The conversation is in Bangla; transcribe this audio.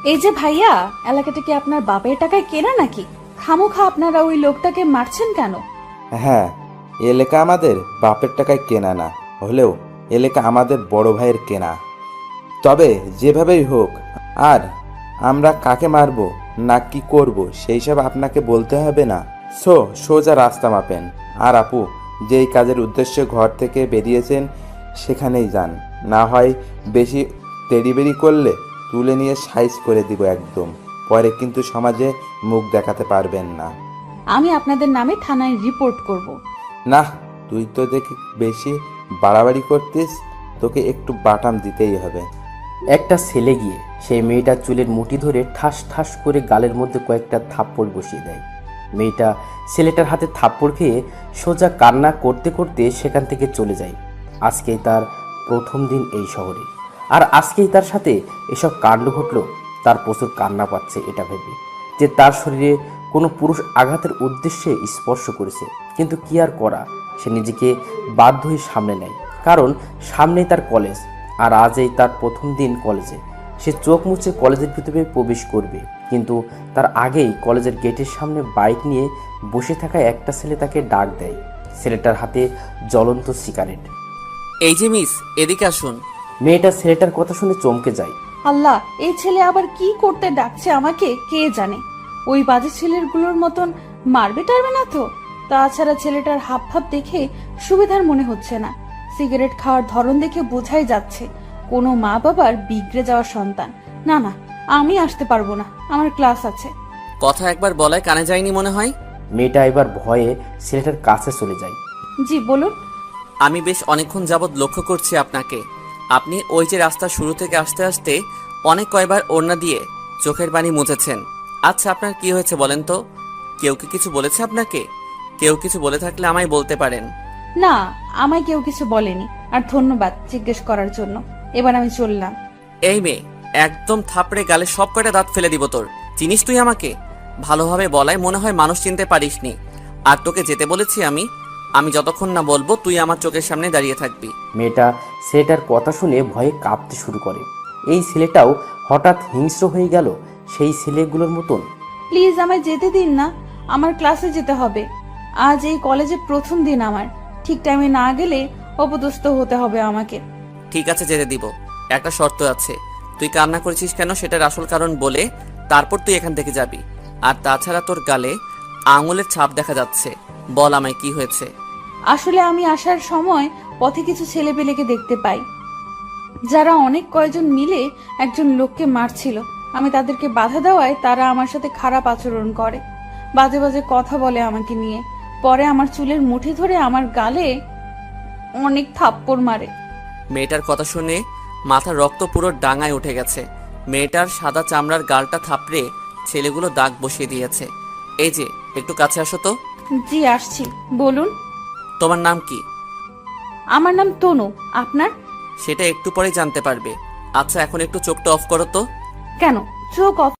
এই যে ভাইয়া, এলাকাটা কি আপনার বাপের টাকায় কেনা নাকি? খামোখা আপনারা ওই লোকটাকে মারছেন কেন? হ্যাঁ, এলাকা আমাদের বাপের টাকায় কেনা না হলেও এলাকা আমাদের বড় ভাইয়ের কেনা। তবে যেভাবেই হোক, আর আমরা কাকে মারবো না কি করব সেই সব আপনাকে বলতে হবে না। সোজা রাস্তা মাপেন। আর আপু, যেই কাজের উদ্দেশ্যে ঘর থেকে বেরিয়েছেন সেখানেই যান, না হয় বেশি তেড়িবেড়ি করলে তুলে নিয়ে সাইজ করে দিব একদম। পরে কিন্তু সমাজে মুখ দেখাতে পারবেন না। আমি আপনাদের নামে থানায় রিপোর্ট করব। না, তুই তো দেখি বেশি বাড়াবাড়ি করতিস, তোকে একটু বাটাম দিতেই হবে। একটা ছেলে গিয়ে সেই মেয়েটার চুলের মুঠি ধরে ঠাস ঠাস করে গালের মধ্যে কয়েকটা থাপ্পড় বসিয়ে দেয়। মেয়েটা ছেলেটার হাতে থাপ্পড় খেয়ে সোজা কান্না করতে করতে সেখান থেকে চলে যায়। আজকেই তার প্রথম দিন এই শহরে, আর আজকেই তার সাথে এসব কাণ্ড ঘটলো। তার প্রচুর কান্না পাচ্ছে এটা ভেবে যে তার শরীরে কোনো পুরুষ আঘাতের উদ্দেশ্যে স্পর্শ করেছে। কিন্তু কি আর করা, সে নিজেকে বাধ্য হয়ে সামনে নেয়, কারণ সামনেই তার কলেজ। আর আজই তার প্রথম দিন কলেজে। সে চোখ মুছে কলেজের ভিতরে প্রবেশ করবে, কিন্তু তার আগেই কলেজের গেটের সামনে বাইক নিয়ে বসে থাকা একটা ছেলে তাকে ডাক দেয়। ছেলেটার হাতে জ্বলন্ত সিগারেট। এই যে মিস, এদিকে আসুন। মেয়েটা ছেলেটার কথা শুনে চমকে যায়। আল্লাহ, এই ছেলে আবার কি করতে ডাকছে আমাকে কে জানে। ওই বাজে ছেলেগুলোর মতন মারবে টারবে না তো? তাছাড়া ছেলেটার হাব ভাব দেখে সুবিধার মনে হচ্ছে না। সিগারেট খাওয়ার ধরন দেখে বোঝাই যাচ্ছে কোনো মা বাবার বিগড়ে যাওয়া সন্তান। না না, আমি আসতে পারবো না, আমার ক্লাস আছে। কথা একবার বলায় কানে যায়নি মনে হয়। মেয়েটা এবার ভয়ে ছেলেটার কাছে চলে যায়। জি বলুন। আমি বেশ অনেকক্ষণ যাবৎ লক্ষ্য করছি আপনাকে। আপনি ওই যে রাস্তা শুরু থেকে আসতে আসতে অনেক কয়বার ওড়না দিয়ে চোখের পানি মুছেছেন। আচ্ছা, আপনার কি হয়েছে বলেন তো? কেউ কি কিছু বলেছে আপনাকে? কেউ কিছু বলে থাকলে আমায় বলতে পারেন। না, আমায় কেউ কিছু বলেনি। আর ধন্যবাদ জিজ্ঞেস করার জন্য। এবার আমি চললাম। এই মেয়ে, একদম থাপড়ে গালে সব কয়টা দাঁত ফেলে দিব তোর। চিনিস তুই আমাকে? ভালোভাবে বলায় মনে হয় মানুষ চিনতে পারিসনি। আর তোকে যেতে বলেছি আমি যতক্ষণ না বলবো তুই আমার চোখের সামনে দাঁড়িয়ে থাকবি। মেয়েটা ছেলেটার কথা শুনে ভয়ে কাঁপতে শুরু করে। এই ছেলেটাও হঠাৎ হিংস্র হয়ে গেল সেই ছেলেগুলোর মতন। প্লিজ আমায় যেতে দিন না, আমার ক্লাসে যেতে হবে। আজ এই কলেজে প্রথম দিন আমার। ঠিক টাইমে না গেলে অপদস্থ হতে হবে আমাকে। ঠিক আছে, যেতে দিব। একটা শর্ত আছে। তুই কান্না করেছিস কেন সেটার আসল কারণ বলে তারপর তুই এখান থেকে যাবি। আর তাছাড়া তোর গালে আঙুলের ছাপ দেখা যাচ্ছে। বল আমায় কি হয়েছে? আসলে আমি আসার সময় পথে কিছু ছেলেপেলেকে দেখতে পাই, যারা অনেক কয়জন মিলে একজন লোককে মারছিল। আমি তাদেরকে বাধা দেওয়ায় তারা আমার সাথে খারাপ আচরণ করে, বাজে বাজে কথা বলে আমাকে নিয়ে। পরে আমার চুলের মুঠি ধরে আমার গালে অনেক থাপ্পড় মারে। মেয়েটার কথা শুনে মাথার রক্ত পুরো ডাঙায় উঠে গেছে। মেয়েটার সাদা চামড়ার গালটা থাপড়ে ছেলেগুলো দাগ বসিয়ে দিয়েছে। এই যে, একটু কাছে আসো তো। জি আসছি, বলুন। তোমার নাম কি? আমার নাম তনু। আপনার? সেটা একটু পরেই জানতে পারবে। আচ্ছা, এখন একটু চোখটা অফ করো তো। কেন চোখ অফ